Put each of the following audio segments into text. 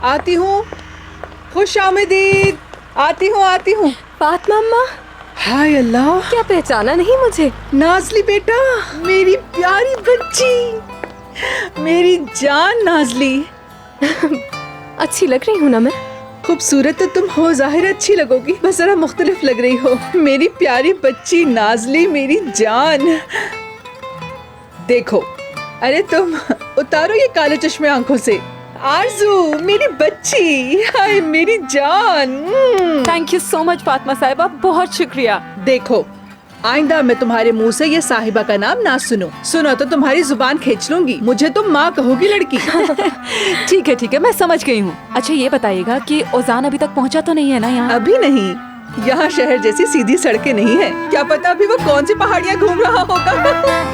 आती हूँ। खुश आमदीद। आती हूँ। फातिमा अम्मा, हाय अल्लाह, क्या पहचाना नहीं मुझे? नाजली बेटा, मेरी प्यारी बच्ची, मेरी जान नाजली। अच्छी लग रही हूँ ना मैं? खूबसूरत तो तुम हो, जाहिर अच्छी लगोगी, बस जरा मुख्तलिफ लग रही हो। मेरी प्यारी बच्ची नाजली, मेरी जान। देखो, अरे तुम उतारो ये काले चश्मे आंखों से। आरजू, मेरी बच्ची, हाय मेरी जान। Thank you so much Fatima साहिबा, बहुत शुक्रिया। देखो, आइंदा मैं तुम्हारे मुंह से ये साहिबा का नाम ना सुनो तो तुम्हारी जुबान खींच लूंगी। मुझे तुम माँ कहोगी लड़की। ठीक है, मैं समझ गई हूँ। अच्छा ये बताइएगा कि ओजान अभी तक पहुँचा तो नहीं है ना यहाँ? अभी नहीं, यहाँ शहर जैसी सीधी सड़कें नहीं है। क्या पता अभी वो कौन सी पहाड़ियाँ घूम रहा होगा।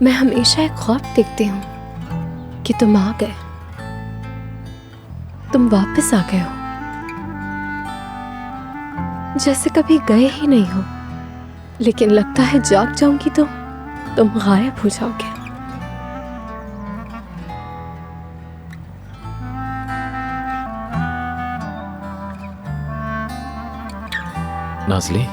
मैं हमेशा एक ख्वाब देखती हूँ कि तुम आ गए, तुम वापस आ गए हो, जैसे कभी गए ही नहीं हो। लेकिन लगता है जाग जाऊंगी तो तुम गायब हो जाओगे। नाजली,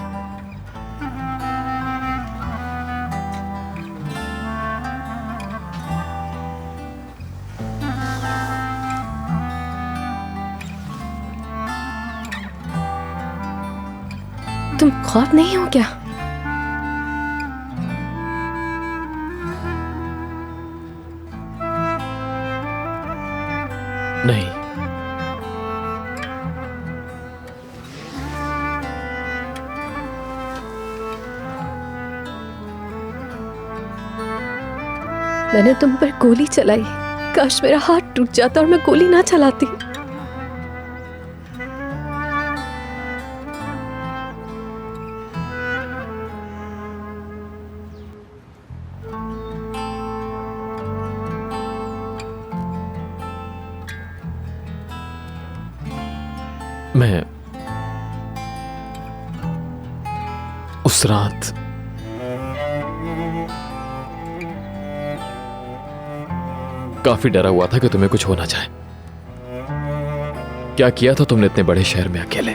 तुम ख्वाब नहीं हो क्या? नहीं, मैंने तुम पर गोली चलाई। काश मेरा हाथ टूट जाता और मैं गोली ना चलाती। मैं उस रात काफी डरा हुआ था कि तुम्हें कुछ हो ना जाए। क्या किया था तुमने इतने बड़े शहर में अकेले?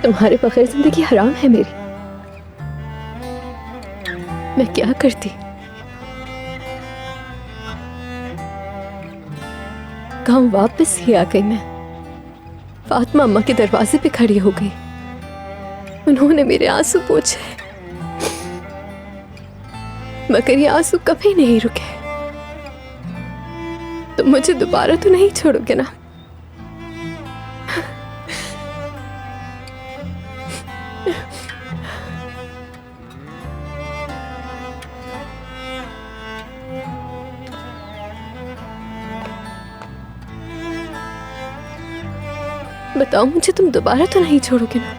तुम्हारे बगैर जिंदगी हराम है मेरी। मैं क्या करती? गांव वापस ही आ गई मैं। फातिमा अम्मा के दरवाजे पे खड़ी हो गई। उन्होंने मेरे आंसू पोंछे, मगर ये आंसू कभी नहीं रुके। तुम मुझे दोबारा तो नहीं छोड़ोगे ना? बताओ मुझे, तुम दोबारा तो नहीं छोड़ोगे ना?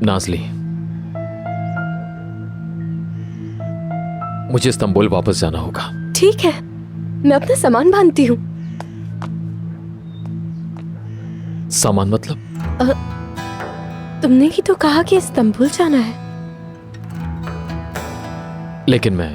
नाजली, मुझे इस्तांबुल वापस जाना होगा। ठीक है, मैं अपना सामान बांधती हूँ। सामान मतलब? तुमने ही तो कहा कि इस्तांबुल जाना है। लेकिन मैं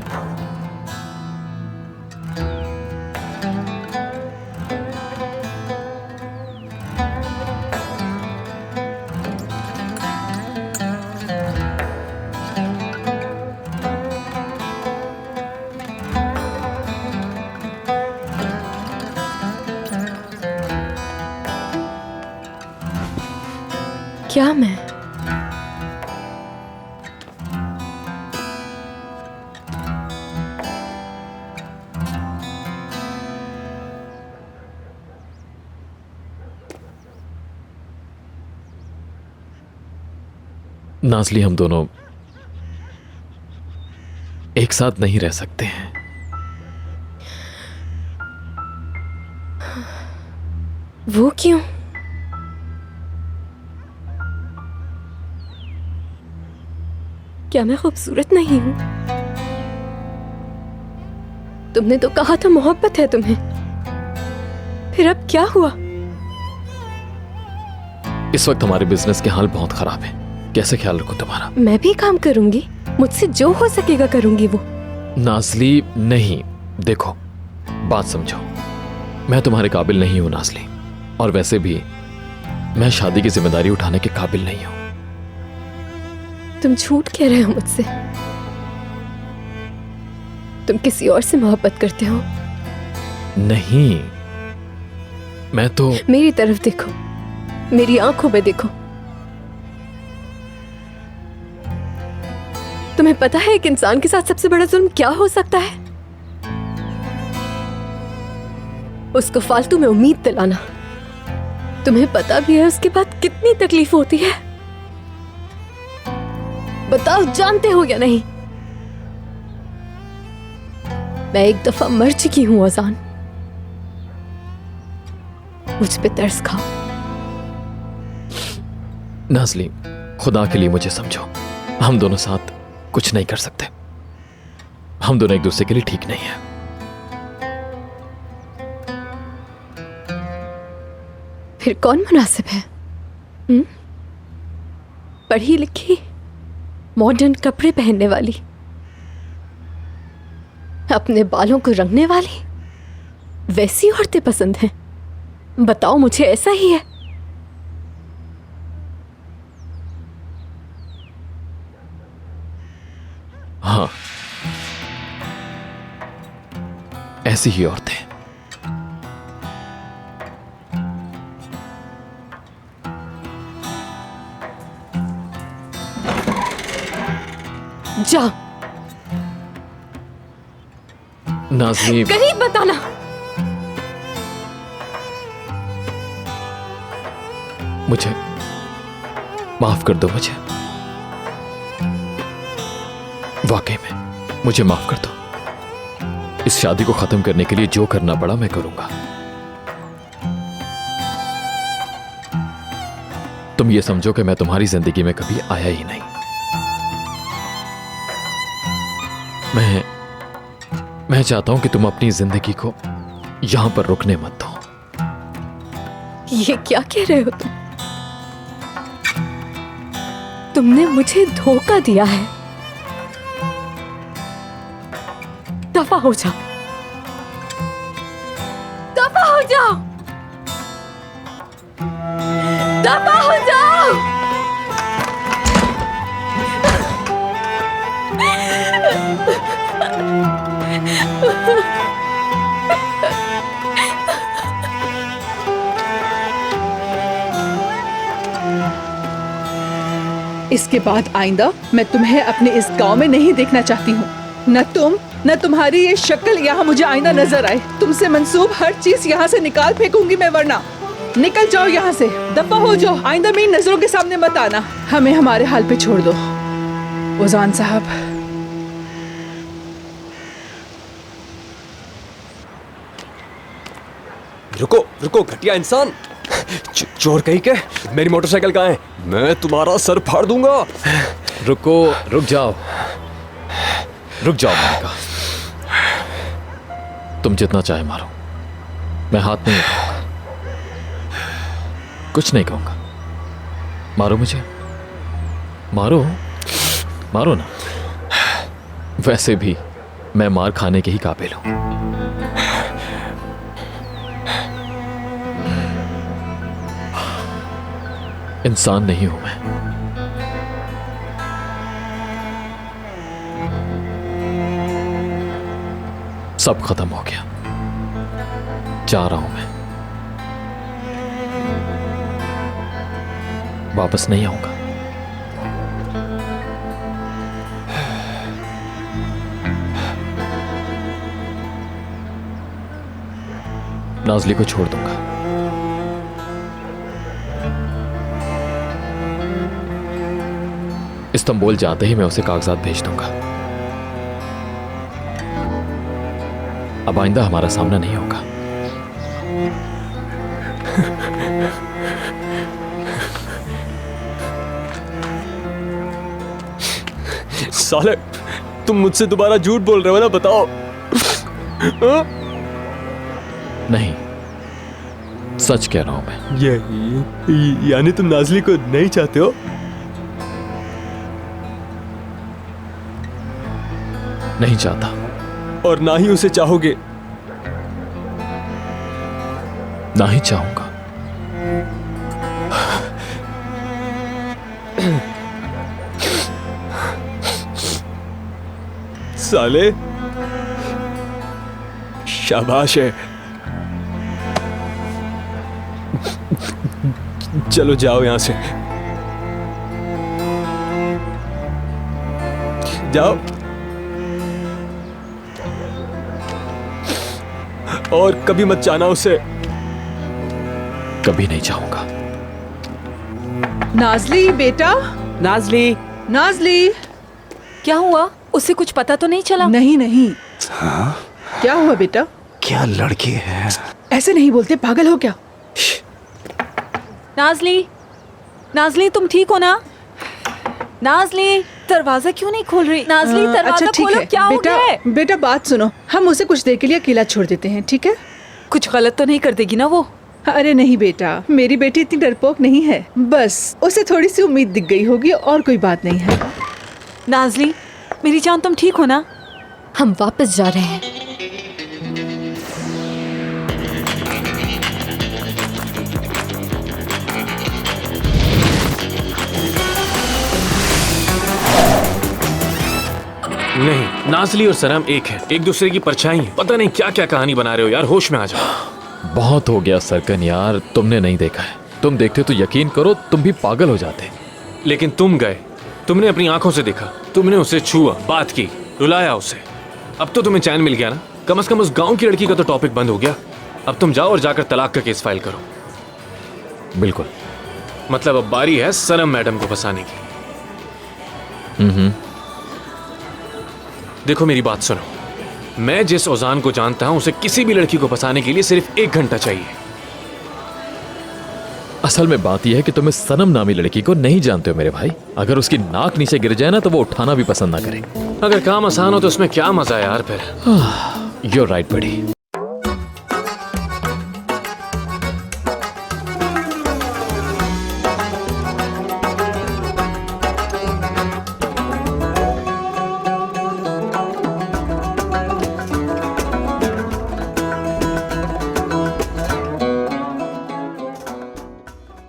क्या मैं? नाज़ली, हम दोनों एक साथ नहीं रह सकते हैं। वो क्यों? क्या मैं खूबसूरत नहीं हूं? तुमने तो कहा था मोहब्बत है तुम्हें, फिर अब क्या हुआ? इस वक्त हमारे बिजनेस के हाल बहुत खराब है। कैसे ख्याल रखूं तुम्हारा? मैं भी काम करूंगी, मुझसे जो हो सकेगा करूंगी। वो नाज़ली नहीं, देखो बात समझो, मैं तुम्हारे काबिल नहीं हूं नाज़ली, और वैसे भी मैं शादी की जिम्मेदारी उठाने के काबिल नहीं हूं। तुम झूठ कह रहे हो मुझसे। तुम किसी और से मोहब्बत करते हो? नहीं, मैं तो मेरी तरफ देखो, मेरी आंखों में देखो। तुम्हें पता है एक इंसान के साथ सबसे बड़ा जुल्म क्या हो सकता है? उसको फालतू में उम्मीद दिलाना। तुम्हें पता भी है उसके बाद कितनी तकलीफ होती है? बताओ, जानते हो या नहीं? मैं एक दफा मर चुकी हूं अजान, मुझ पे तरस खाओ। नाज़ली, खुदा के लिए मुझे समझो, हम दोनों साथ कुछ नहीं कर सकते। हम दोनों एक दूसरे के लिए ठीक नहीं है। फिर कौन मुनासिब है? पढ़ी लिखी, मॉडर्न कपड़े पहनने वाली, अपने बालों को रंगने वाली, वैसी औरतें पसंद हैं? बताओ मुझे, ऐसा ही है? हाँ, ऐसी ही औरतें। जा, नाज़ली, कहीं बताना। मुझे माफ कर दो, मुझे वाकई में मुझे माफ कर दो। इस शादी को खत्म करने के लिए जो करना पड़ा मैं करूंगा। तुम ये समझो कि मैं तुम्हारी जिंदगी में कभी आया ही नहीं। मैं चाहता हूं कि तुम अपनी जिंदगी को यहां पर रुकने मत दो। ये क्या कह रहे हो तुम? तुमने मुझे धोखा दिया है। दफा हो जाओ, दफा हो जाओ, दफा हो जाओ। इसके बाद आइंदा मैं तुम्हें अपने इस गांव में नहीं देखना चाहती हूँ। न तुम न तुम्हारी ये शक्ल यहाँ मुझे आइंदा नजर आए। तुमसे मंसूब हर चीज यहाँ से निकाल फेंकूंगी मैं, वरना निकल जाओ यहाँ से, दफा हो जाओ। आइंदा मेरी नजरों के सामने मत आना। हमें हमारे हाल पे छोड़ दो ओजान साहब। रुको रुको घटिया इंसान, चोर कहीं के। मेरी मोटरसाइकिल कहाँ है? मैं तुम्हारा सर फाड़ दूंगा। रुको, रुक जाओ, रुक जाओ। मैंने कहा तुम जितना चाहे मारो, मैं हाथ नहीं उठाऊंगा। कुछ नहीं कहूंगा। मारो मुझे, मारो, मारो ना। वैसे भी मैं मार खाने के ही काबिल हूं। इंसान नहीं हूं मैं। सब खत्म हो गया, जा रहा हूं मैं, वापस नहीं आऊंगा। नाज़ली को छोड़ दूंगा। इस्तांबुल जाते ही मैं उसे कागजात भेज दूंगा। अब आइंदा हमारा सामना नहीं होगा। साले, तुम मुझसे दोबारा झूठ बोल रहे हो ना, बताओ। हाँ? नहीं, सच कह रहा हूं मैं। यानी तुम नाज़ली को नहीं चाहते हो? नहीं चाहता। और ना ही उसे चाहोगे? ना ही चाहूंगा। साले, शाबाश है। चलो जाओ यहां से, जाओ। और कभी मत जाना उसे। कभी नहीं चाहूंगा। नाज़ली बेटा, नाज़ली, नाज़ली। क्या हुआ? उसे कुछ पता तो नहीं चला? नहीं नहीं। हाँ? क्या हुआ बेटा? क्या लड़की है? ऐसे नहीं बोलते, पागल हो क्या? नाज़ली, नाज़ली तुम ठीक हो ना? नाज़ली, दरवाजा क्यों नहीं खोल रही? नाज़ली, दरवाजा अच्छा ठीक खोलो, है क्या हो बेटा। गया है? बेटा बात सुनो, हम उसे कुछ देर के लिए अकेला छोड़ देते हैं, ठीक है? कुछ गलत तो नहीं कर देगी ना वो? अरे नहीं बेटा, मेरी बेटी इतनी डरपोक नहीं है। बस उसे थोड़ी सी उम्मीद दिख गई होगी और कोई बात नहीं है। नाज़ली, मेरी जान तुम ठीक हो ना? हम वापस जा रहे हैं। नहीं, नाज़ली और सनम एक है, एक दूसरे की परछाई है। पता नहीं क्या क्या कहानी बना रहे हो यार, होश में आ जाओ। बहुत हो गया सरकन यार, तुमने नहीं देखा है। तुम देखते तो यकीन करो तुम भी पागल हो जाते। लेकिन तुम गए, तुमने अपनी आंखों से देखा, तुमने उसे छुआ, बात की, रुलाया उसे। अब तो तुम्हें चैन मिल गया ना? कम से कम उस गांव की लड़की का तो टॉपिक बंद हो गया। अब तुम जाओ और जाकर तलाक का केस फाइल करो। बिल्कुल। मतलब अब बारी है सनम मैडम को फंसाने की। देखो मेरी बात सुनो, मैं जिस ओजान को जानता हूं उसे किसी भी लड़की को फंसाने के लिए सिर्फ 1 घंटा चाहिए। असल में बात यह है कि तुम इस सनम नामी लड़की को नहीं जानते हो मेरे भाई। अगर उसकी नाक नीचे गिर जाए ना तो वो उठाना भी पसंद ना करे। अगर काम आसान हो तो उसमें क्या मजा है यार फिर। You're right, buddy.